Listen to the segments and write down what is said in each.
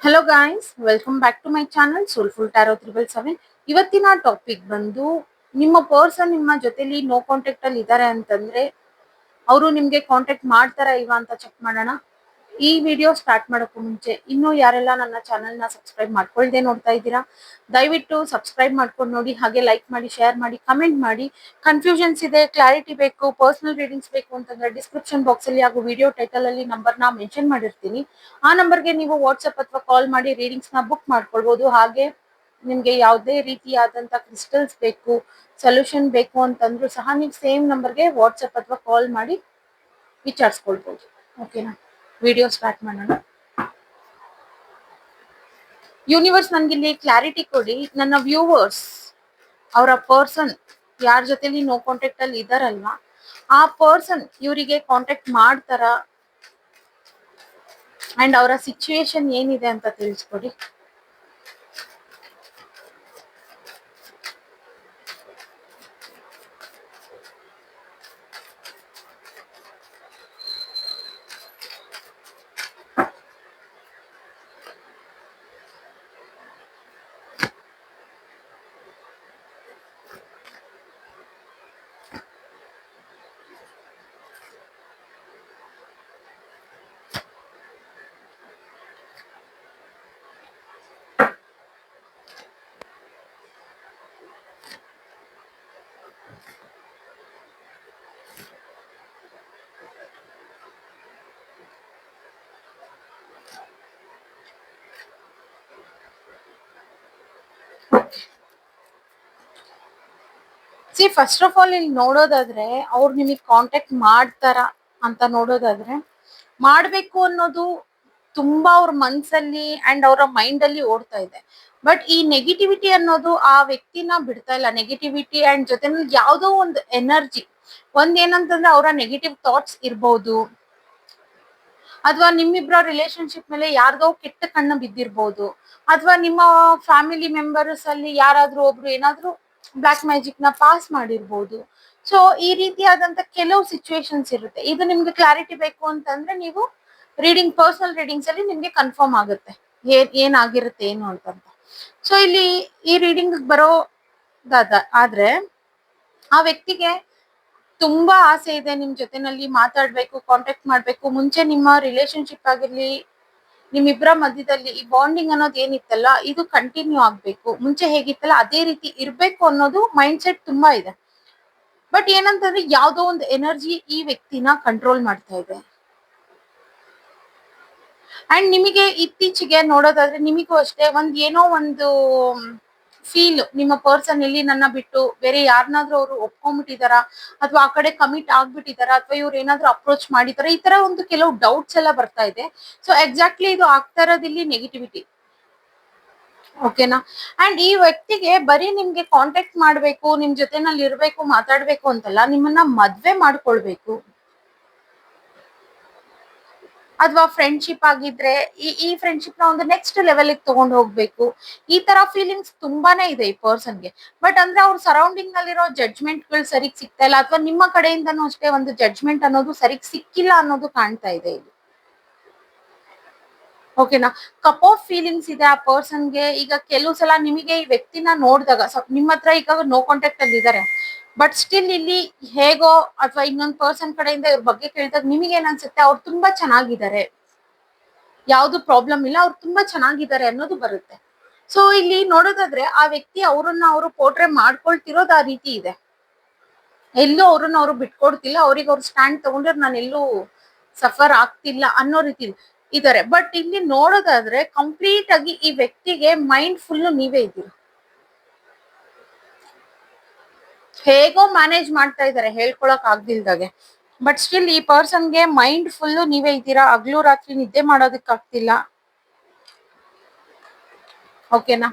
Hello guys, welcome back to my channel soulful tarot 777. ಇವತ್ತಿನ topic ಬಂದು ನಿಮ್ಮ person ನಿಮ್ಮ ಜೊತೆಲಿ ನೋ ಕಾಂಟ್ಯಾಕ್ಟ್ ಅಲ್ಲಿ ಇದ್ದಾರೆ ಅಂತಂದ್ರೆ ಅವರು ನಿಮ್ಗೆ ಕಾಂಟ್ಯಾಕ್ಟ್ ಮಾಡ್ತಾರಾ ಇಲ್ವಾ ಅಂತ ಚೆಕ್ ಮಾಡೋಣ. ಈ ವಿಡಿಯೋ ಸ್ಟಾರ್ಟ್ ಮಾಡೋಕ್ಕೂ ಮುಂಚೆ ಇನ್ನೂ ಯಾರೆಲ್ಲ ನನ್ನ ಚಾನಲ್ ನ ಸಬ್ಸ್ಕ್ರೈಬ್ ಮಾಡ್ಕೊಳ್ದೆ ನೋಡ್ತಾ ಇದ್ದೀರಾ, ದಯವಿಟ್ಟು ಸಬ್ಸ್ಕ್ರೈಬ್ ಮಾಡ್ಕೊಂಡು ನೋಡಿ, ಹಾಗೆ ಲೈಕ್ ಮಾಡಿ, ಶೇರ್ ಮಾಡಿ, ಕಮೆಂಟ್ ಮಾಡಿ. ಕನ್ಫ್ಯೂಷನ್ಸ್ ಇದೆ, ಕ್ಲಾರಿಟಿ ಬೇಕು, ಪರ್ಸನಲ್ ರೀಡಿಂಗ್ಸ್ ಬೇಕು ಅಂತಂದ್ರೆ ಡಿಸ್ಕ್ರಿಪ್ಷನ್ ಬಾಕ್ಸ್ ಅಲ್ಲಿ ಹಾಗೂ ವಿಡಿಯೋ ಟೈಟಲ್ ಅಲ್ಲಿ ನಂಬರ್ ನ ಮೆನ್ಷನ್ ಮಾಡಿರ್ತೀನಿ. ಆ ನಂಬರ್ಗೆ ನೀವು ವಾಟ್ಸ್ಆಪ್ ಅಥವಾ ಕಾಲ್ ಮಾಡಿ ರೀಡಿಂಗ್ಸ್ ನ ಬುಕ್ ಮಾಡ್ಕೊಳ್ಬಹುದು. ಹಾಗೆ ನಿಮ್ಗೆ ಯಾವುದೇ ರೀತಿಯಾದಂತ ಕ್ರಿಸ್ಟಲ್ಸ್ ಬೇಕು, ಸೊಲ್ಯೂಷನ್ ಬೇಕು ಅಂತಂದ್ರೂ ಸಹ ನೀವು ಸೇಮ್ ನಂಬರ್ಗೆ ವಾಟ್ಸ್ಆಪ್ ಅಥವಾ ಕಾಲ್ ಮಾಡಿ ವಿಚಾರಿಸ್ಕೊಳ್ಬಹುದು. ಓಕೆನಾ, ವಿಡಿಯೋ ಸ್ಟಾರ್ಟ್ ಮಾಡೋಣ. ಯೂನಿವರ್ಸ್ ನನ್ಗಿಲ್ಲಿ ಕ್ಲಾರಿಟಿ ಕೊಡಿ. ನನ್ನ ವ್ಯೂವರ್ಸ್ ಅವರ ಪರ್ಸನ್ ಯಾರ ಜೊತೆಲಿ ನೋ ಕಾಂಟ್ಯಾಕ್ಟ್ ಅಲ್ಲಿ ಇದಾರಲ್ವಾ, ಆ ಪರ್ಸನ್ ಇವರಿಗೆ ಕಾಂಟ್ಯಾಕ್ಟ್ ಮಾಡ್ತಾರ ಅಂಡ್ ಅವರ ಸಿಚುವೇಶನ್ ಏನಿದೆ ಅಂತ ತಿಳಿಸ್ಕೊಡಿ. ಫಸ್ಟ್ ಆಫ್ ಆಲ್ ಇಲ್ಲಿ ನೋಡೋದಾದ್ರೆ ಅವ್ರು ನಿಮಗೆ ಕಾಂಟ್ಯಾಕ್ಟ್ ಮಾಡ್ತಾರ ಅಂತ ನೋಡೋದಾದ್ರೆ, ಮಾಡ್ಬೇಕು ಅನ್ನೋದು ತುಂಬಾ ಅವ್ರ ಮನ್ಸಲ್ಲಿ ಅಂಡ್ ಅವರ ಮೈಂಡ್ ಅಲ್ಲಿ ಓಡ್ತಾ ಇದೆ. ಬಟ್ ಈ ನೆಗೆಟಿವಿಟಿ ಅನ್ನೋದು ಆ ವ್ಯಕ್ತಿನ ಬಿಡ್ತಾ ಇಲ್ಲ. ನೆಗೆಟಿವಿಟಿ ಅಂಡ್ ಜೊತೆನಲ್ಲಿ ಯಾವುದೋ ಒಂದು ಎನರ್ಜಿ, ಏನಂತಂದ್ರೆ ಅವರ ನೆಗೆಟಿವ್ ಥಾಟ್ಸ್ ಇರ್ಬೋದು, ಅಥವಾ ನಿಮ್ಮಿಬ್ಬರ ರಿಲೇಶನ್ಶಿಪ್ ಮೇಲೆ ಯಾರ್ದೋ ಕೆಟ್ಟ ಕಣ್ಣು ಬಿದ್ದಿರ್ಬೋದು, ಅಥವಾ ನಿಮ್ಮ ಫ್ಯಾಮಿಲಿ ಮೆಂಬರ್ಸ್ ಅಲ್ಲಿ ಯಾರಾದ್ರೂ ಒಬ್ರು ಏನಾದ್ರೂ ಬ್ಲಾಕ್ ಮ್ಯಾಜಿಕ್ ನ ಪಾಸ್ ಮಾಡಿರ್ಬೋದು. ಸೊ ಈ ರೀತಿಯಾದಂತ ಕೆಲವು ಸಿಚುವೇಶನ್ಸ್ ಇರುತ್ತೆ. ಇದು ನಿಮ್ಗೆ ಕ್ಲಾರಿಟಿ ಬೇಕು ಅಂತಂದ್ರೆ ನೀವು ಪರ್ಸನಲ್ ರೀಡಿಂಗ್ಸ್ ಅಲ್ಲಿ ನಿಮ್ಗೆ ಕನ್ಫರ್ಮ್ ಆಗುತ್ತೆ ಏನಾಗಿರುತ್ತೆ ಏನು ಅಂತಂತ. ಸೊ ಇಲ್ಲಿ ಈ ರೀಡಿಂಗ್ ಆದ್ರೆ ಆ ವ್ಯಕ್ತಿಗೆ ತುಂಬಾ ಆಸೆ ಇದೆ ನಿಮ್ ಜೊತೆನಲ್ಲಿ ಮಾತಾಡ್ಬೇಕು, ಕಾಂಟ್ಯಾಕ್ಟ್ ಮಾಡ್ಬೇಕು. ಮುಂಚೆ ನಿಮ್ಮ ರಿಲೇಶನ್ಶಿಪ್ ಆಗಿರ್ಲಿ, ನಿಮ್ಮಿಬ್ಬರ ಮಧ್ಯದಲ್ಲಿ ಈ ಬಾಂಡಿಂಗ್ ಅನ್ನೋದು ಏನಿತ್ತಲ್ಲ ಇದು ಕಂಟಿನ್ಯೂ ಆಗ್ಬೇಕು, ಮುಂಚೆ ಹೇಗಿತ್ತಲ್ಲ ಅದೇ ರೀತಿ ಇರ್ಬೇಕು ಅನ್ನೋದು ಮೈಂಡ್ ಸೆಟ್ ತುಂಬಾ ಇದೆ. ಬಟ್ ಏನಂತಂದ್ರೆ ಯಾವ್ದೋ ಒಂದು ಎನರ್ಜಿ ಈ ವ್ಯಕ್ತಿನ ಕಂಟ್ರೋಲ್ ಮಾಡ್ತಾ ಇದೆ. ಅಂಡ್ ನಿಮಗೆ ಇತ್ತೀಚೆಗೆ ನೋಡೋದಾದ್ರೆ ನಿಮಗೂ ಅಷ್ಟೇ ಏನೋ ಒಂದು ಫೀಲ್, ನಿಮ್ಮ ಪರ್ಸನ್ ಇಲ್ಲಿ ನನ್ನ ಬಿಟ್ಟು ಬೇರೆ ಯಾರನ್ನಾದ್ರೂ ಅವರು ಒಪ್ಕೊಂಡ್ಬಿಟ್ಟಿದಾರ, ಅಥವಾ ಆ ಕಡೆ ಕಮಿಟ್ ಆಗ್ಬಿಟ್ಟಿದಾರ, ಅಥವಾ ಇವ್ರು ಏನಾದ್ರೂ ಅಪ್ರೋಚ್ ಮಾಡಿದಾರ, ಈ ತರ ಒಂದು ಕೆಲವು ಡೌಟ್ಸ್ ಎಲ್ಲ ಬರ್ತಾ ಇದೆ. ಸೊ ಎಕ್ಸಾಕ್ಟ್ಲಿ ಇದು ಆಗ್ತಾ ಇರೋದು ಇಲ್ಲಿ ನೆಗೆಟಿವಿಟಿ. ಓಕೆನಾ, ಅಂಡ್ ಈ ವ್ಯಕ್ತಿಗೆ ಬರೀ ನಿಮ್ಗೆ ಕಾಂಟ್ಯಾಕ್ಟ್ ಮಾಡ್ಬೇಕು, ನಿಮ್ ಜೊತೆನಲ್ಲಿ ಇರ್ಬೇಕು, ಮಾತಾಡ್ಬೇಕು ಅಂತಲ್ಲ, ನಿಮ್ಮನ್ನ ಮದ್ವೆ ಮಾಡ್ಕೊಳ್ಬೇಕು, ಅಥವಾ ಫ್ರೆಂಡ್ಶಿಪ್ ಆಗಿದ್ರೆ ಈ ಫ್ರೆಂಡ್ಶಿಪ್ ನ ಒಂದು ನೆಕ್ಸ್ಟ್ ಲೆವೆಲ್ ತಗೊಂಡು ಹೋಗ್ಬೇಕು. ಈ ತರ ಫೀಲಿಂಗ್ಸ್ ತುಂಬಾನೇ ಇದೆ ಈ ಪರ್ಸನ್ಗೆ. ಬಟ್ ಅಂದ್ರೆ ಅವ್ರ ಸರೌಂಡಿಂಗ್ ನಲ್ಲಿರೋ ಜಡ್ಜ್ಮೆಂಟ್ ಗಳು ಸರಿಗ್ ಸಿಗ್ತಾ ಇಲ್ಲ, ಅಥವಾ ನಿಮ್ಮ ಕಡೆಯಿಂದನೂ ಅಷ್ಟೇ ಒಂದು ಜಡ್ಜ್ಮೆಂಟ್ ಅನ್ನೋದು ಸರಿಗ್ ಸಿಕ್ಕಿಲ್ಲ ಅನ್ನೋದು ಕಾಣ್ತಾ ಇದೆ ಇಲ್ಲಿ. ಓಕೆನಾ, ಕಪ್ ಆಫ್ ಫೀಲಿಂಗ್ಸ್ ಇದೆ ಆ ಪರ್ಸನ್ಗೆ. ಈಗ ಕೆಲವು ಸಲ ನಿಮಗೆ ಈ ವ್ಯಕ್ತಿನ ನೋಡಿದಾಗ ನಿಮ್ಮ ಹತ್ರ ಈಗ ನೋ ಕಾಂಟ್ಯಾಕ್ಟ್ ಅಲ್ಲಿ ಇದಾರೆ, ಬಟ್ ಸ್ಟಿಲ್ ಇಲ್ಲಿ ಹೇಗೋ ಅಥವಾ ಇನ್ನೊಂದು ಪರ್ಸನ್ ಕಡೆಯಿಂದ ಇವ್ರ ಬಗ್ಗೆ ಕೇಳಿದಾಗ ನಿಮಗೆ ಏನ್ ಅನ್ಸುತ್ತೆ, ಅವ್ರು ತುಂಬಾ ಚೆನ್ನಾಗಿದ್ದಾರೆ, ಯಾವ್ದು ಪ್ರಾಬ್ಲಮ್ ಇಲ್ಲ, ಅವ್ರು ತುಂಬಾ ಚೆನ್ನಾಗಿದ್ದಾರೆ ಅನ್ನೋದು ಬರುತ್ತೆ. ಸೊ ಇಲ್ಲಿ ನೋಡೋದಾದ್ರೆ ಆ ವ್ಯಕ್ತಿ ಅವ್ರನ್ನ ಅವರು ಪೋರ್ಟ್ರೆ ಮಾಡ್ಕೊಳ್ತಿರೋದು ಆ ರೀತಿ ಇದೆ. ಎಲ್ಲೂ ಅವ್ರನ್ನ ಅವರು ಬಿಟ್ಕೊಡ್ತಿಲ್ಲ, ಅವ್ರಿಗೆ ಅವ್ರು ಸ್ಟ್ಯಾಂಡ್ ತಗೊಂಡ್ರೆ ನಾನು ಎಲ್ಲೂ ಸಫರ್ ಆಗ್ತಿಲ್ಲ ಅನ್ನೋ ರೀತಿ ಇದಾರೆ. ಬಟ್ ಇಲ್ಲಿ ನೋಡೋದಾದ್ರೆ ಕಂಪ್ಲೀಟ್ ಆಗಿ ಈ ವ್ಯಕ್ತಿಗೆ ಮೈಂಡ್ ಫುಲ್ ನೀವೇ ಇದ್ದೀರಾ. ಹೇಗೋ ಮ್ಯಾನೇಜ್ ಮಾಡ್ತಾ ಇದಾರೆ ಹೇಳ್ಕೊಳಕ್ ಆಗ್ದಿಲ್ದಾಗೆ, ಬಟ್ ಸ್ಟಿಲ್ ಈ ಪರ್ಸನ್ಗೆ ಮೈಂಡ್ ಫುಲ್ ನೀವೇ ಇದ್ದೀರಾ. ಹಗ್ಲು ರಾತ್ರಿ ನಿದ್ದೆ ಮಾಡೋದಕ್ ಆಗ್ತಿಲ್ಲ. ಓಕೆನಾ,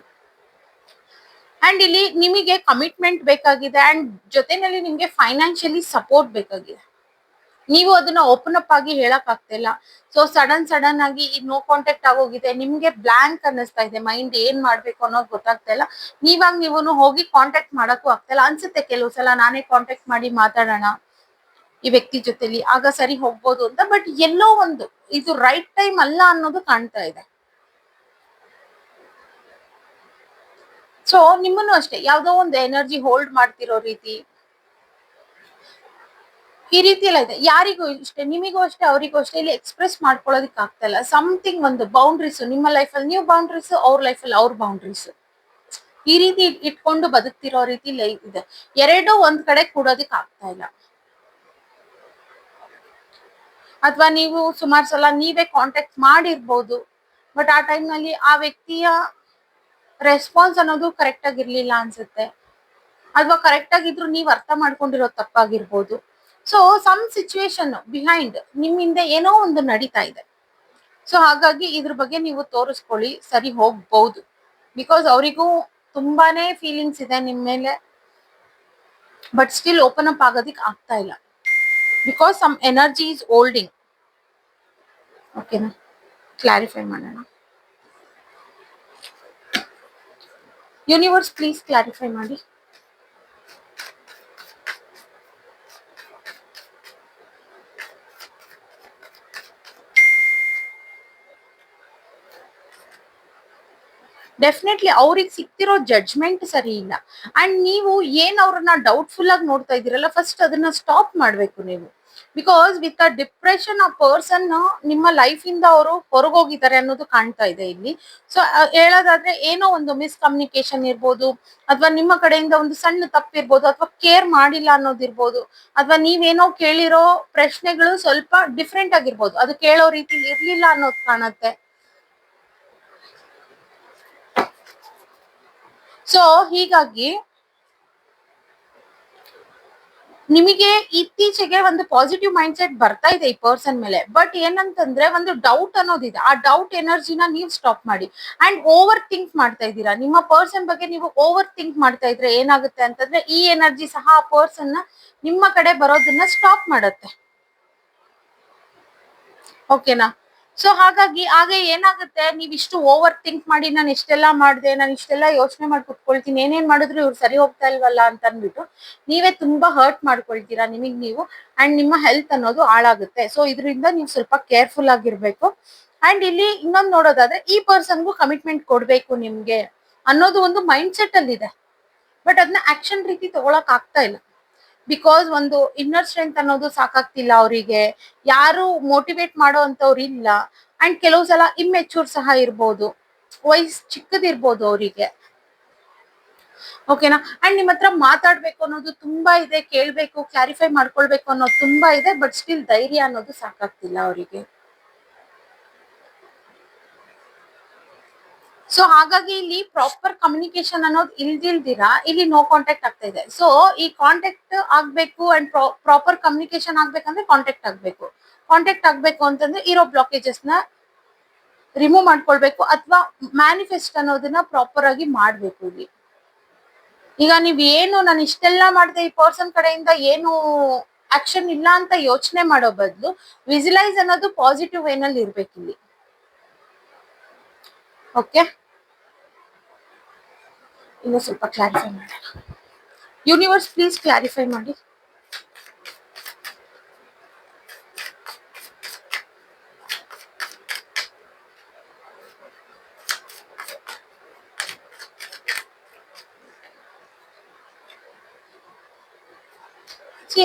ಅಂಡ್ ಇಲ್ಲಿ ನಿಮಗೆ ಕಮಿಟ್ಮೆಂಟ್ ಬೇಕಾಗಿದೆ, ಅಂಡ್ ಜೊತೆನಲ್ಲಿ ನಿಮ್ಗೆ ಫೈನಾನ್ಷಿಯಲಿ ಸಪೋರ್ಟ್ ಬೇಕಾಗಿದೆ. ನೀವು ಅದನ್ನ ಓಪನ್ ಅಪ್ ಆಗಿ ಹೇಳಕ್ ಆಗ್ತಿಲ್ಲ. ಸೊ ಸಡನ್ ಆಗಿ ಈ ನೋ ಕಾಂಟ್ಯಾಕ್ಟ್ ಆಗೋಗಿದೆ, ನಿಮ್ಗೆ ಬ್ಲಾಂಕ್ ಅನ್ನಿಸ್ತಾ ಇದೆ, ಮೈಂಡ್ ಏನ್ ಮಾಡ್ಬೇಕು ಅನ್ನೋದು ಗೊತ್ತಾಗ್ತಾ ಇಲ್ಲ. ನೀವು ಹೋಗಿ ಕಾಂಟ್ಯಾಕ್ಟ್ ಮಾಡಕ್ಕೂ ಆಗ್ತಾ ಇಲ್ಲ. ಅನ್ಸುತ್ತೆ ಕೆಲವು ಸಲ ನಾನೇ ಕಾಂಟ್ಯಾಕ್ಟ್ ಮಾಡಿ ಮಾತಾಡೋಣ ಈ ವ್ಯಕ್ತಿ ಜೊತೆಲಿ, ಆಗ ಸರಿ ಹೋಗ್ಬೋದು ಅಂತ. ಬಟ್ ಎಲ್ಲೋ ಒಂದು ಇದು ರೈಟ್ ಟೈಮ್ ಅಲ್ಲ ಅನ್ನೋದು ಕಾಣ್ತಾ ಇದೆ. ಸೊ ನಿಮ್ಮನ್ನು ಅಷ್ಟೇ ಯಾವ್ದೋ ಒಂದು ಎನರ್ಜಿ ಹೋಲ್ಡ್ ಮಾಡ್ತಿರೋ ರೀತಿ, ಈ ರೀತಿ ಎಲ್ಲ ಇದೆ. ಯಾರಿಗೂ ಇಷ್ಟೇ, ನಿಮಿಗೂ ಅಷ್ಟೇ ಅವರಿಗೂ ಅಷ್ಟೇ ಇಲ್ಲಿ ಎಕ್ಸ್ಪ್ರೆಸ್ ಮಾಡ್ಕೊಳ್ಳೋದಕ್ಕೆ ಆಗ್ತಾ ಇಲ್ಲ. ಸಮಥಿಂಗ್ ಒಂದು ಬೌಂಡ್ರೀಸ್, ನಿಮ್ಮ ಲೈಫಲ್ಲಿ ನೀವು ಬೌಂಡ್ರೀಸ್, ಅವ್ರ ಲೈಫಲ್ಲಿ ಅವ್ರ ಬೌಂಡ್ರೀಸ್, ಈ ರೀತಿ ಇಟ್ಕೊಂಡು ಬದುಕ್ತಿರೋ ರೀತಿ ಲೈಫ್ ಇದೆ. ಎರಡೂ ಒಂದ್ ಕಡೆ ಕೂಡೋದಿಕ್ ಆಗ್ತಾ ಇಲ್ಲ. ಅಥವಾ ನೀವು ಸುಮಾರು ಸಲ ನೀವೇ ಕಾಂಟ್ಯಾಕ್ಟ್ ಮಾಡಿರ್ಬೋದು, ಬಟ್ ಆ ಟೈಮ್ ನಲ್ಲಿ ಆ ವ್ಯಕ್ತಿಯ ರೆಸ್ಪಾನ್ಸ್ ಅನ್ನೋದು ಕರೆಕ್ಟ್ ಆಗಿರ್ಲಿಲ್ಲ ಅನ್ಸುತ್ತೆ, ಅಥವಾ ಕರೆಕ್ಟ್ ಆಗಿದ್ರು ನೀವು ಅರ್ಥ ಮಾಡ್ಕೊಂಡಿರೋದು ತಪ್ಪಾಗಿರ್ಬೋದು. ಸೊ ಸಮ್ ಸಿಚುವೇಶನ್ ಬಿಹೈಂಡ್ ನಿಮ್ಮಿಂದ ಏನೋ ಒಂದು ನಡೀತಾ ಇದೆ. ಸೊ ಹಾಗಾಗಿ ಇದ್ರ ಬಗ್ಗೆ ನೀವು ತೋರಿಸ್ಕೊಳ್ಳಿ, ಸರಿ ಹೋಗ್ಬಹುದು. ಬಿಕಾಸ್ ಅವರಿಗೂ ತುಂಬಾನೇ ಫೀಲಿಂಗ್ಸ್ ಇದೆ ನಿಮ್ ಮೇಲೆ, ಬಟ್ ಸ್ಟಿಲ್ ಓಪನ್ ಅಪ್ ಆಗೋದಿಕ್ ಆಗ್ತಾ ಇಲ್ಲ. Because some energy is holding. ಓಕೆನಾ, ಕ್ಲಾರಿಫೈ ಮಾಡೋಣ. ಯೂನಿವರ್ಸ್ ಪ್ಲೀಸ್ ಕ್ಲಾರಿಫೈ ಮಾಡಿ. ಡೆಫಿನೆಟ್ಲಿ ಅವ್ರಿಗೆ ಸಿಕ್ತಿರೋ ಜಡ್ಜ್ಮೆಂಟ್ ಸರಿ ಇಲ್ಲ. ಅಂಡ್ ನೀವು ಏನ್ ಅವ್ರನ್ನ ಡೌಟ್ಫುಲ್ ಆಗಿ ನೋಡ್ತಾ ಇದ್ದೀರಲ್ಲ, ಫಸ್ಟ್ ಅದನ್ನ ಸ್ಟಾಪ್ ಮಾಡ್ಬೇಕು ನೀವು. ಬಿಕಾಸ್ ವಿತ್ ಅ ಡಿಪ್ರೆಷನ್ ಆ ಪರ್ಸನ್ ನಿಮ್ಮ ಲೈಫ್ ಇಂದ ಅವರು ಹೊರಗೋಗಿದ್ದಾರೆ ಅನ್ನೋದು ಕಾಣ್ತಾ ಇದೆ ಇಲ್ಲಿ. ಸೊ ಹೇಳೋದಾದ್ರೆ ಏನೋ ಒಂದು ಮಿಸ್ಕಮ್ಯುನಿಕೇಶನ್ ಇರ್ಬೋದು, ಅಥವಾ ನಿಮ್ಮ ಕಡೆಯಿಂದ ಒಂದು ಸಣ್ಣ ತಪ್ಪಿರ್ಬೋದು, ಅಥವಾ ಕೇರ್ ಮಾಡಿಲ್ಲ ಅನ್ನೋದಿರ್ಬೋದು, ಅಥವಾ ನೀವೇನೋ ಕೇಳಿರೋ ಪ್ರಶ್ನೆಗಳು ಸ್ವಲ್ಪ ಡಿಫ್ರೆಂಟ್ ಆಗಿರ್ಬೋದು, ಅದು ಕೇಳೋ ರೀತಿ ಇರ್ಲಿಲ್ಲ ಅನ್ನೋದು ಕಾಣತ್ತೆ. ಸೊ ಹೀಗಾಗಿ ನಿಮಗೆ ಇತ್ತೀಚೆಗೆ ಒಂದು ಪಾಸಿಟಿವ್ ಮೈಂಡ್ ಸೆಟ್ ಬರ್ತಾ ಇದೆ ಈ ಪರ್ಸನ್ ಮೇಲೆ. ಬಟ್ ಏನಂತಂದ್ರೆ ಒಂದು ಡೌಟ್ ಅನ್ನೋದಿದೆ, ಆ ಡೌಟ್ ಎನರ್ಜಿನ ನೀವು ಸ್ಟಾಪ್ ಮಾಡಿ. ಅಂಡ್ ಓವರ್ ಥಿಂಕ್ ಮಾಡ್ತಾ ಇದ್ದೀರಾ, ನಿಮ್ಮ ಪರ್ಸನ್ ಬಗ್ಗೆ ನೀವು ಓವರ್ ಥಿಂಕ್ ಮಾಡ್ತಾ ಇದ್ರೆ ಏನಾಗುತ್ತೆ ಅಂತಂದ್ರೆ, ಈ ಎನರ್ಜಿ ಸಹ ಆ ಪರ್ಸನ್ ನಿಮ್ಮ ಕಡೆ ಬರೋದನ್ನ ಸ್ಟಾಪ್ ಮಾಡುತ್ತೆ. ಓಕೆನಾ. ಸೊ ಹಾಗಾಗಿ ಹಾಗೆ ಏನಾಗುತ್ತೆ, ನೀವ್ ಇಷ್ಟು ಓವರ್ ಥಿಂಕ್ ಮಾಡಿ ನಾನು ಇಷ್ಟೆಲ್ಲಾ ಮಾಡಿದೆ, ನಾನು ಇಷ್ಟೆಲ್ಲಾ ಯೋಚನೆ ಮಾಡಿ ಕುತ್ಕೊಳ್ತೀನಿ, ಏನೇನ್ ಮಾಡಿದ್ರು ಇವ್ರು ಸರಿ ಹೋಗ್ತಾ ಇಲ್ವಲ್ಲ ಅಂತ ಅಂದ್ಬಿಟ್ಟು ನೀವೇ ತುಂಬಾ ಹರ್ಟ್ ಮಾಡ್ಕೊಳ್ತೀರಾ ನಿಮಗ್ ನೀವು. ಅಂಡ್ ನಿಮ್ಮ ಹೆಲ್ತ್ ಅನ್ನೋದು ಹಾಳಾಗುತ್ತೆ. ಸೊ ಇದರಿಂದ ನೀವು ಸ್ವಲ್ಪ ಕೇರ್ಫುಲ್ ಆಗಿರ್ಬೇಕು. ಅಂಡ್ ಇಲ್ಲಿ ಇನ್ನೊಂದು ನೋಡೋದಾದ್ರೆ, ಈ ಪರ್ಸನ್ಗೂ ಕಮಿಟ್ಮೆಂಟ್ ಕೊಡ್ಬೇಕು ನಿಮ್ಗೆ ಅನ್ನೋದು ಒಂದು ಮೈಂಡ್ ಸೆಟ್ ಅಲ್ಲಿ ಇದೆ. ಬಟ್ ಅದನ್ನ ಆಕ್ಷನ್ ರೀತಿ ತಗೊಳಕ್ ಆಗ್ತಾ ಇಲ್ಲ. ಬಿಕಾಸ್ ಒಂದು ಇನ್ನರ್ ಸ್ಟ್ರೆಂತ್ ಅನ್ನೋದು ಸಾಕಾಗ್ತಿಲ್ಲ ಅವರಿಗೆ, ಯಾರು ಮೋಟಿವೇಟ್ ಮಾಡೋ ಅಂತವ್ರು ಇಲ್ಲ. ಅಂಡ್ ಕೆಲವು ಸಲ ಇಮ್ಮೆಚೂರ್ ಸಹ ಇರ್ಬೋದು, ವಯಸ್ಸು ಚಿಕ್ಕದಿರ್ಬೋದು ಅವರಿಗೆ. ಓಕೆನಾ. ಅಂಡ್ ನಿಮ್ ಹತ್ರ ಮಾತಾಡ್ಬೇಕು ಅನ್ನೋದು ತುಂಬಾ ಇದೆ, ಕೇಳ್ಬೇಕು, ಕ್ಲಾರಿಫೈ ಮಾಡ್ಕೊಳ್ಬೇಕು ಅನ್ನೋದು ತುಂಬಾ ಇದೆ, ಬಟ್ ಸ್ಟಿಲ್ ಧೈರ್ಯ ಅನ್ನೋದು ಸಾಕಾಗ್ತಿಲ್ಲ ಅವರಿಗೆ. ಸೊ ಹಾಗಾಗಿ ಇಲ್ಲಿ ಪ್ರಾಪರ್ ಕಮ್ಯುನಿಕೇಶನ್ ಅನ್ನೋದು ಇಲ್ದಿಲ್ದಿರಾ ಇಲ್ಲಿ ನೋ ಕಾಂಟ್ಯಾಕ್ಟ್ ಆಗ್ತಾ ಇದೆ. ಸೊ ಈ ಕಾಂಟ್ಯಾಕ್ಟ್ ಆಗ್ಬೇಕು ಅಂಡ್ ಪ್ರಾಪರ್ ಕಮ್ಯುನಿಕೇಶನ್ ಆಗ್ಬೇಕಂದ್ರೆ ಕಾಂಟ್ಯಾಕ್ಟ್ ಆಗ್ಬೇಕು. ಕಾಂಟ್ಯಾಕ್ಟ್ ಆಗ್ಬೇಕು ಅಂತಂದ್ರೆ ಇರೋ ಬ್ಲಾಕೇಜಸ್ ನ ರಿಮೂವ್ ಮಾಡ್ಕೊಳ್ಬೇಕು, ಅಥವಾ ಮ್ಯಾನಿಫೆಸ್ಟ್ ಅನ್ನೋದನ್ನ ಪ್ರಾಪರ್ ಆಗಿ ಮಾಡ್ಬೇಕು ಇಲ್ಲಿ. ಈಗ ನೀವ್ ಏನು ನಾನು ಇಷ್ಟೆಲ್ಲ ಮಾಡಿದೆ, ಈ ಪರ್ಸನ್ ಕಡೆಯಿಂದ ಏನು ಆಕ್ಷನ್ ಇಲ್ಲ ಅಂತ ಯೋಚನೆ ಮಾಡೋ ಬದಲು ವಿಜುಲೈಸ್ ಅನ್ನೋದು ಪಾಸಿಟಿವ್ ವೇನಲ್ಲಿ ಇರ್ಬೇಕು ಇಲ್ಲಿ. ಓಕೆ, ಇನ್ನು ಸ್ವಲ್ಪ ಕ್ಲಾರಿಫೈ ಮಾಡೋಣ. ಯೂನಿವರ್ಸ್ ಪ್ಲೀಸ್ ಕ್ಲಾರಿಫೈ ಮಾಡಿ.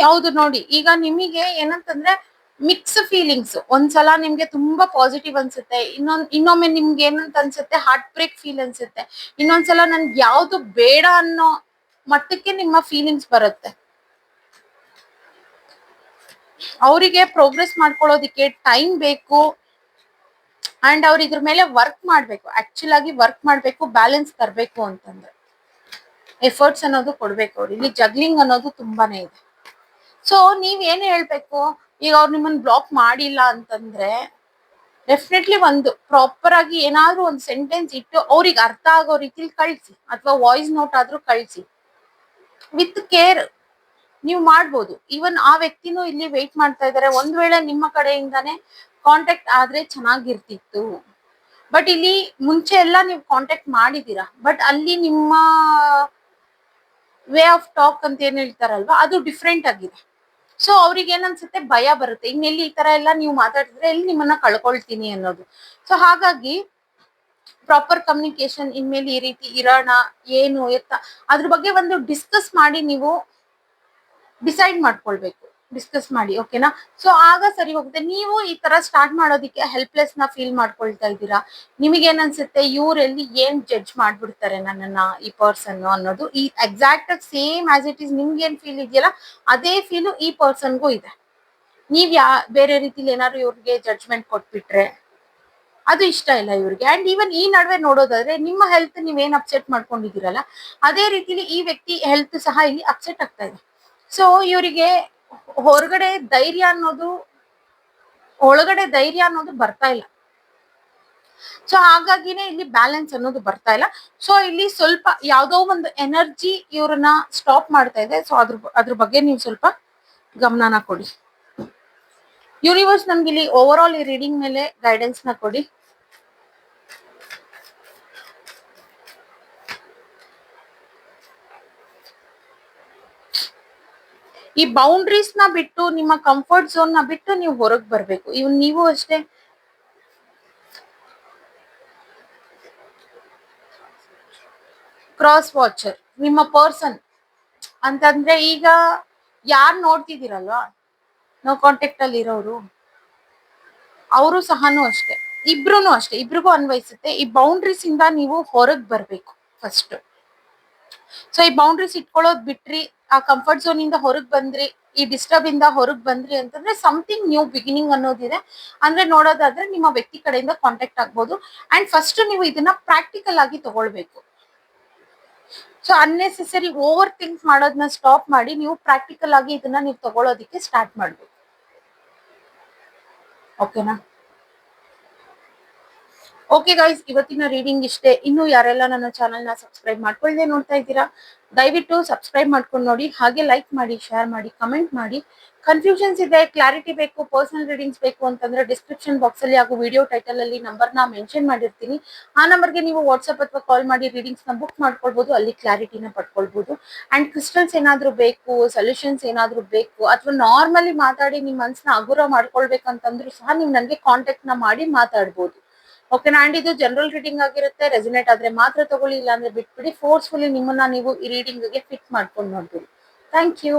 ಹೌದು ನೋಡಿ, ಈಗ ನಿಮಗೆ ಏನಂತಂದ್ರೆ ಮಿಕ್ಸ್ ಫೀಲಿಂಗ್ಸ್. ಒಂದ್ಸಲ ನಿಮ್ಗೆ ತುಂಬಾ ಪಾಸಿಟಿವ್ ಅನ್ಸುತ್ತೆ, ಇನ್ನೊಮ್ಮೆ ನಿಮ್ಗೆ ಏನಂತ ಅನ್ಸುತ್ತೆ, ಹಾರ್ಟ್ ಬ್ರೇಕ್ ಫೀಲ್ ಅನ್ಸುತ್ತೆ, ಇನ್ನೊಂದ್ಸಲ ನನ್ಗೆ ಯಾವ್ದು ಬೇಡ ಅನ್ನೋ ಮಟ್ಟಕ್ಕೆ ನಿಮ್ಮ ಫೀಲಿಂಗ್ಸ್ ಬರುತ್ತೆ. ಅವರಿಗೆ ಪ್ರೋಗ್ರೆಸ್ ಮಾಡ್ಕೊಳ್ಳೋದಿಕ್ಕೆ ಟೈಮ್ ಬೇಕು. ಅಂಡ್ ಅವ್ರ ಇದ್ರ ಮೇಲೆ ವರ್ಕ್ ಮಾಡ್ಬೇಕು, ಆಕ್ಚುಲ್ ಆಗಿ ವರ್ಕ್ ಮಾಡ್ಬೇಕು, ಬ್ಯಾಲೆನ್ಸ್ ತರಬೇಕು ಅಂತಂದ್ರೆ ಎಫರ್ಟ್ಸ್ ಅನ್ನೋದು ಕೊಡ್ಬೇಕು. ಅವ್ರು ಇಲ್ಲಿ ಜಗ್ಲಿಂಗ್ ಅನ್ನೋದು ತುಂಬಾನೇ ಇದೆ. ಸೊ ನೀವ್ ಏನ್ ಹೇಳ್ಬೇಕು, ಈಗ ಅವ್ರು ನಿಮ್ಮನ್ನ ಬ್ಲಾಕ್ ಮಾಡಿಲ್ಲ ಅಂತಂದ್ರೆ ಡೆಫಿನೆಟ್ಲಿ ಒಂದು ಪ್ರಾಪರ್ ಆಗಿ ಏನಾದ್ರೂ ಒಂದು ಸೆಂಟೆನ್ಸ್ ಇಟ್ಟು ಅವ್ರಿಗೆ ಅರ್ಥ ಆಗೋ ರೀತಿಲಿ ಕಳ್ಸಿ, ಅಥವಾ ವಾಯ್ಸ್ ನೋಟ್ ಆದ್ರೂ ಕಳ್ಸಿ. ವಿತ್ ಕೇರ್ ನೀವು ಮಾಡ್ಬೋದು. ಈವನ್ ಆ ವ್ಯಕ್ತಿನೂ ಇಲ್ಲಿ ವೇಟ್ ಮಾಡ್ತಾ ಇದಾರೆ, ಒಂದ್ ವೇಳೆ ನಿಮ್ಮ ಕಡೆಯಿಂದಾನೇ ಕಾಂಟ್ಯಾಕ್ಟ್ ಆದ್ರೆ ಚೆನ್ನಾಗಿರ್ತಿತ್ತು. ಬಟ್ ಇಲ್ಲಿ ಮುಂಚೆ ಎಲ್ಲ ನೀವು ಕಾಂಟ್ಯಾಕ್ಟ್ ಮಾಡಿದೀರಾ, ಬಟ್ ಅಲ್ಲಿ ನಿಮ್ಮ ವೇ ಆಫ್ ಟಾಕ್ ಅಂತ ಏನ್ ಹೇಳ್ತಾರಲ್ವಾ, ಅದು ಡಿಫ್ರೆಂಟ್ ಆಗಿದೆ. ಸೊ ಅವ್ರಿಗೆ ಏನನ್ಸುತ್ತೆ, ಭಯ ಬರುತ್ತೆ, ಇನ್ನೆಲ್ಲಿ ಈ ತರ ಎಲ್ಲ ನೀವು ಮಾತಾಡಿದ್ರೆ ಎಲ್ಲಿ ನಿಮ್ಮನ್ನ ಕಳ್ಕೊಳ್ತೀನಿ ಅನ್ನೋದು. ಸೊ ಹಾಗಾಗಿ ಪ್ರಾಪರ್ ಕಮ್ಯುನಿಕೇಶನ್ ಇನ್ಮೇಲೆ ಈ ರೀತಿ ಇರೋಣ, ಏನು ಎತ್ತ ಅದ್ರ ಬಗ್ಗೆ ಒಂದು ಡಿಸ್ಕಸ್ ಮಾಡಿ ನೀವು ಡಿಸೈಡ್ ಮಾಡ್ಕೊಳ್ಬೇಕು. ಡಿಸ್ಕಸ್ ಮಾಡಿ, ಓಕೆನಾ? ಸೊ ಆಗ ಸರಿ ಹೋಗುತ್ತೆ. ನೀವು ಈ ತರ ಸ್ಟಾರ್ಟ್ ಮಾಡೋದಿಕ್ಕೆ ಹೆಲ್ಪ್ಲೆಸ್ ನ ಫೀಲ್ ಮಾಡ್ಕೊಳ್ತಾ ಇದ್ದೀರಾ. ನಿಮಗೆ ಏನ್ ಅನ್ಸುತ್ತೆ, ಇವ್ರೆಲ್ಲಿ ಏನ್ ಜಡ್ಜ್ ಮಾಡ್ಬಿಡ್ತಾರೆ ನನ್ನನ್ನ ಈ ಪರ್ಸನ್ ಅನ್ನೋದು ಈ exact same as it is ನಿಮ್ಗೆ ಏನ್ ಫೀಲ್ ಇದೆಯಲ್ಲ ಅದೇ ಫೀಲ್ ಈ ಪರ್ಸನ್ಗೂ ಇದೆ. ನೀವ್ ಬೇರೆ ರೀತಿಲಿ ಏನಾದ್ರು ಇವ್ರಿಗೆ ಜಡ್ಜ್ಮೆಂಟ್ ಕೊಟ್ಬಿಟ್ರೆ ಅದು ಇಷ್ಟ ಇಲ್ಲ ಇವ್ರಿಗೆ. ಅಂಡ್ ಈವನ್ ಈ ನಡುವೆ ನೋಡೋದಾದ್ರೆ ನಿಮ್ಮ ಹೆಲ್ತ್ ನೀವೇನ್ ಅಪ್ಸೆಟ್ ಮಾಡ್ಕೊಂಡಿದ್ದೀರಲ್ಲ ಅದೇ ರೀತಿಲಿ ಈ ವ್ಯಕ್ತಿ ಹೆಲ್ತ್ ಸಹ ಇಲ್ಲಿ ಅಪ್ಸೆಟ್ ಆಗ್ತಾ ಇದೆ. ಸೊ ಇವರಿಗೆ ಹೊರಗಡೆ ಧೈರ್ಯ ಅನ್ನೋದು, ಒಳಗಡೆ ಧೈರ್ಯ ಅನ್ನೋದು ಬರ್ತಾ ಇಲ್ಲ. ಸೊ ಹಾಗಾಗಿನೇ ಇಲ್ಲಿ ಬ್ಯಾಲೆನ್ಸ್ ಅನ್ನೋದು ಬರ್ತಾ ಇಲ್ಲ. ಸೊ ಇಲ್ಲಿ ಸ್ವಲ್ಪ ಯಾವ್ದೋ ಒಂದು ಎನರ್ಜಿ ಇವ್ರನ್ನ ಸ್ಟಾಪ್ ಮಾಡ್ತಾ ಇದೆ. ಸೊ ಅದ್ರ ಬಗ್ಗೆ ನೀವು ಸ್ವಲ್ಪ ಗಮನನ ಕೊಡಿ. ಯೂನಿವರ್ಸ್ ನಮ್ಗೆ ಇಲ್ಲಿ ಓವರ್ ಆಲ್ ಈ ರೀಡಿಂಗ್ ಮೇಲೆ ಗೈಡೆನ್ಸ್ ನ ಕೊಡಿ. ಈ ಬೌಂಡ್ರೀಸ್ ನ ಬಿಟ್ಟು, ನಿಮ್ಮ ಕಂಫರ್ಟ್ ಝೋನ್ ನ ಬಿಟ್ಟು ನೀವು ಹೊರಗೆ ಬರ್ಬೇಕು. ಇವನ್ ನೀವು ಅಷ್ಟೇ. ಕ್ರಾಸ್ ವಾಚರ್ ನಿಮ್ಮ ಪರ್ಸನ್ ಅಂತಂದ್ರೆ ಈಗ ಯಾರ್ ನೋಡ್ತಿದ್ದೀರಲ್ವಾ, ನೋ ಕಾಂಟ್ಯಾಕ್ಟ್ ಅಲ್ಲಿ ಇರೋರು, ಅವರು ಸಹನು ಅಷ್ಟೇ, ಇಬ್ರಿಗೂ ಅನ್ವಯಿಸುತ್ತೆ. ಈ ಬೌಂಡ್ರೀಸ್ ಇಂದ ನೀವು ಹೊರಗ್ ಬರ್ಬೇಕು ಫಸ್ಟ್. ಸೊ ಈ ಬೌಂಡ್ರೀಸ್ ಇಟ್ಕೊಳ್ಳೋದ್ ಬಿಟ್ರಿ, ಆ ಕಂಫರ್ಟ್ ಝೋನ್ ಇಂದ ಹೊರಗ್ ಬಂದ್ರಿ, ಈ ಡಿಸ್ಟರ್ಬ್ ಇಂದ ಹೊರಗ್ ಬಂದ್ರಿ ಅಂತಂದ್ರೆ ಸಮಥಿಂಗ್ ನ್ಯೂ ಬಿಗಿನಿಂಗ್ ಅನ್ನೋದಿದೆ. ಅಂದ್ರೆ ನೋಡೋದಾದ್ರೆ ನಿಮ್ಮ ವ್ಯಕ್ತಿ ಕಡೆಯಿಂದ ಕಾಂಟ್ಯಾಕ್ಟ್ ಆಗ್ಬೋದು. ಅಂಡ್ ಫಸ್ಟ್ ನೀವು ಇದನ್ನ ಪ್ರಾಕ್ಟಿಕಲ್ ಆಗಿ ತಗೊಳ್ಬೇಕು. ಸೊ ಅನ್ನೆಸೆಸರಿ ಓವರ್ ಥಿಂಕ್ ಮಾಡೋದನ್ನ ಸ್ಟಾಪ್ ಮಾಡಿ ನೀವು ಪ್ರಾಕ್ಟಿಕಲ್ ಆಗಿ ಇದನ್ನ ನೀವು ತಗೊಳ್ಳೋದಿಕ್ಕೆ ಸ್ಟಾರ್ಟ್ ಮಾಡ್ಬೇಕು. ಓಕೆನಾ? ಓಕೆ ಗೈಸ್, ಇವತ್ತಿನ ರೀಡಿಂಗ್ ಇಷ್ಟೇ. ಇನ್ನು ಯಾರೆಲ್ಲ ನನ್ನ ಚಾನಲ್ ನ ಸಬ್ಸ್ಕ್ರೈಬ್ ಮಾಡ್ಕೊಳ್ಳದೆ ನೋಡ್ತಾ ಇದ್ದೀರಾ, ದಯವಿಟ್ಟು ಸಬ್ಸ್ಕ್ರೈಬ್ ಮಾಡ್ಕೊಂಡು ನೋಡಿ. ಹಾಗೆ ಲೈಕ್ ಮಾಡಿ, ಶೇರ್ ಮಾಡಿ, ಕಮೆಂಟ್ ಮಾಡಿ. ಕನ್ಫ್ಯೂಷನ್ಸ್ ಇದೆ, ಕ್ಲಾರಿಟಿ ಬೇಕು, ಪರ್ಸನಲ್ ರೀಡಿಂಗ್ಸ್ ಬೇಕು ಅಂತಂದ್ರೆ ಡಿಸ್ಕ್ರಿಪ್ಷನ್ ಬಾಕ್ಸ್ ಅಲ್ಲಿ ಹಾಗೂ ವಿಡಿಯೋ ಟೈಟಲ್ ಅಲ್ಲಿ ನಂಬರ್ ನ ಮೆನ್ಷನ್ ಮಾಡಿರ್ತೀನಿ. ಆ ನಂಬರ್ಗೆ ನೀವು ವಾಟ್ಸ್ಆಪ್ ಅಥವಾ ಕಾಲ್ ಮಾಡಿ ರೀಡಿಂಗ್ಸ್ ನ ಬುಕ್ ಮಾಡ್ಕೊಳ್ಬಹುದು. ಅಲ್ಲಿ ಕ್ಲಾರಿಟಿನ ಪಡ್ಕೊಳ್ಬಹುದು. ಅಂಡ್ ಕ್ರಿಸ್ಟಲ್ಸ್ ಏನಾದ್ರು ಬೇಕು, ಸೊಲ್ಯೂಷನ್ಸ್ ಏನಾದ್ರು ಬೇಕು, ಅಥವಾ ನಾರ್ಮಲಿ ಮಾತಾಡಿ ನಿಮ್ ಮನ್ಸನ್ನ ಹಗುರ ಮಾಡ್ಕೊಳ್ಬೇಕಂತಂದ್ರೂ ಸಹ ನೀವು ನನಗೆ ಕಾಂಟ್ಯಾಕ್ಟ್ ನ ಮಾಡಿ ಮಾತಾಡ್ಬೋದು. ಓಕೆನಾ? ಅಂಡ್ ಇದು ಜನರಲ್ ರೀಡಿಂಗ್ ಆಗಿರುತ್ತೆ. ರೆಸಿನೇಟ್ ಆದ್ರೆ ಮಾತ್ರ ತಗೊಳ್ಳಿ, ಇಲ್ಲಾಂದ್ರೆ ಬಿಟ್ಬಿಡಿ. ಫೋರ್ಸ್ಫುಲಿ ನಿಮ್ಮನ್ನ ನೀವು ಈ ರೀಡಿಂಗ್ ಗೆ ಫಿಟ್ ಮಾಡ್ಕೊಂಡು ನೋಡ್ಬೋದು. Thank you.